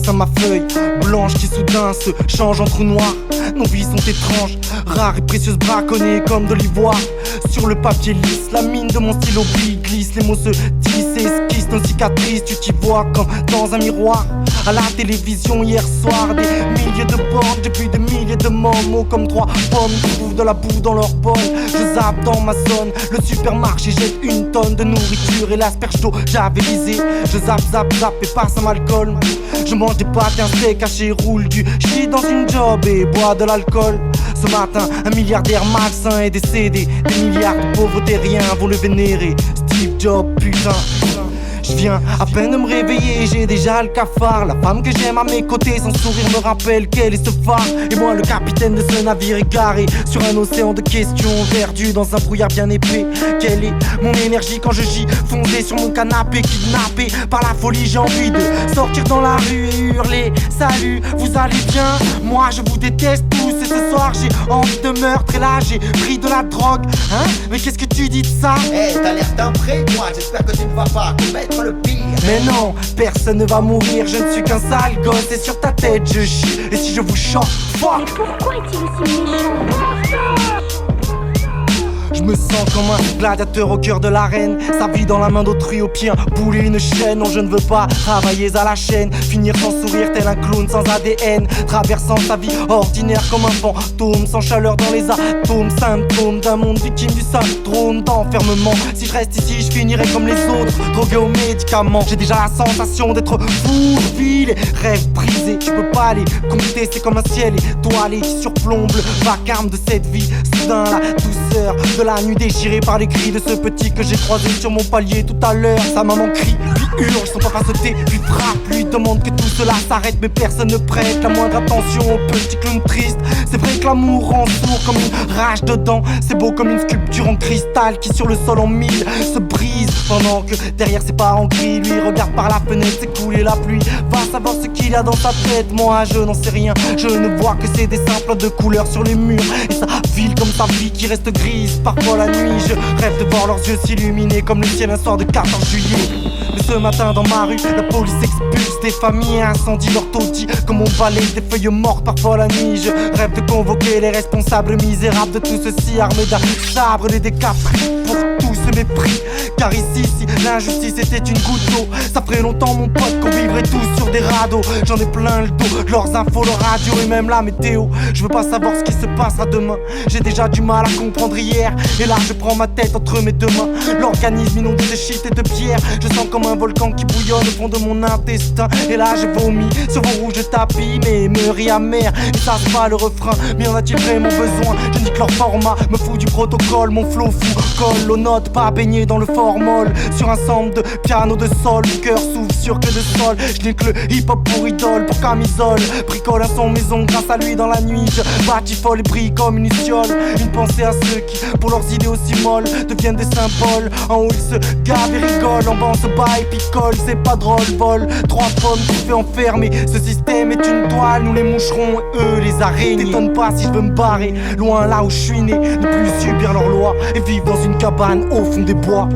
à ma feuille blanche qui soudain se change en trou noir. Nos vies sont étranges, rares et précieuses, braconnées comme de l'ivoire. Sur le papier lisse, la mine de mon stylo glisse. Les mots se tissent et esquissent nos cicatrices. Tu t'y vois comme dans un miroir. À la télévision hier soir, des milliers de bornes, depuis des milliers de mots comme 3 pommes trouvent de la boue dans leur bol. Je zappe dans ma zone, le supermarché jette une tonne de nourriture et l'asperge d'eau javelisée. Je zappe et passe à Malcolm. Je mange des pâtes et un steak haché, roule du shit dans une job et bois de l'alcool. Ce matin, un milliardaire malsain est décédé. Des milliards de pauvres terriens vont le vénérer. Steve Jobs, putain. Je viens à peine de me réveiller, j'ai déjà le cafard. La femme que j'aime à mes côtés, son sourire me rappelle qu'elle est ce phare. Et moi le capitaine de ce navire égaré sur un océan de questions, perdu dans un brouillard bien épais. Quelle est mon énergie quand je gis fondé sur mon canapé, kidnappé par la folie? J'ai envie de sortir dans la rue et hurler: salut, vous allez bien? Moi je vous déteste tous et ce soir j'ai envie de meurtre. Et là j'ai pris de la drogue, hein? Mais qu'est-ce que tu dis de ça? Hey, t'as l'air d'un prêt, moi, j'espère que tu ne vas pas commettre le pire. Mais non, personne ne va mourir, je ne suis qu'un sale gosse. Et sur ta tête je chie, et si je vous chante, fuck. Mais pourquoi est-il aussi méchant? Je me sens comme un gladiateur au cœur de l'arène. Sa vie dans la main d'autrui, au pied un boulet, une chaîne. Non, je ne veux pas travailler à la chaîne, finir sans sourire tel un clown sans ADN, traversant sa vie ordinaire comme un fantôme, sans chaleur dans les atomes. Symptôme d'un monde victime du syndrome d'enfermement. Si je reste ici, je finirai comme les autres, drogué aux médicaments. J'ai déjà la sensation d'être fou, vie, les rêves brisés. Je peux pas les compter, c'est comme un ciel étoilé qui surplombe le vacarme de cette vie. Soudain, la douceur de la nuit déchirée par les cris de ce petit que j'ai croisé sur mon palier tout à l'heure. Sa maman crie, lui hurle, son papa sauter, lui frappe, lui demande que tout cela s'arrête. Mais personne ne prête la moindre attention au petit clown triste. C'est vrai que l'amour rend sourd comme une rage dedans. C'est beau comme une sculpture en cristal qui sur le sol en mille se brise. Pendant que derrière ses parents crient, lui regarde par la fenêtre s'écouler la pluie. Va savoir ce qu'il a dans sa tête, moi je n'en sais rien. Je ne vois que ces dessins pleins de couleurs sur les murs. Et sa ville comme sa vie qui reste grise. Parfois la nuit je rêve de voir leurs yeux s'illuminer comme le ciel un soir de 14 juillet. Mais ce matin dans ma rue, la police expulse des familles et incendie leur taudis comme on balaye des feuilles mortes. Parfois la nuit je rêve de convoquer les responsables misérables de tout ceci, armés d'un sabre, les décapris pour tout ce mépris. Car ici, si l'injustice était une goutte d'eau, ça ferait longtemps mon pote qu'on vivrait tous sur des radeaux. J'en ai plein le dos, leurs infos, leur radio et même la météo. Je veux pas savoir ce qui se passera demain, j'ai déjà du mal à comprendre hier. Et là je prends ma tête entre mes deux mains, l'organisme inondé de shit et de pierre. Je sens comme un volcan qui bouillonne au fond de mon intestin. Et là j'ai vomi sur vos rouges tapis, mais me rit amer. Et ça c'est pas le refrain, mais en a-t-il vraiment besoin? Je dis que leur format me fout du protocole. Mon flow fou colle aux notes, pas baigné dans le formol. Sur un sample de piano de sol, le cœur s'ouvre sur que de sol. Je n'ai que le hip-hop pour idole, pour camisole. Bricole à son maison, grâce à lui dans la nuit je batifole et brille comme une fiole. Une pensée à ceux qui, pour leurs idées aussi molles, deviennent des symboles. En haut ils se gavent et rigolent, en bas on se bat et picole. C'est pas drôle, vol, 3 pommes tu fais enfermer. Ce système est une toile, nous les moucherons et eux les araignées. T'étonne pas si je veux me barrer, loin là où je suis né. Ne plus subir leurs lois et vivre dans une cabane au fond des bois.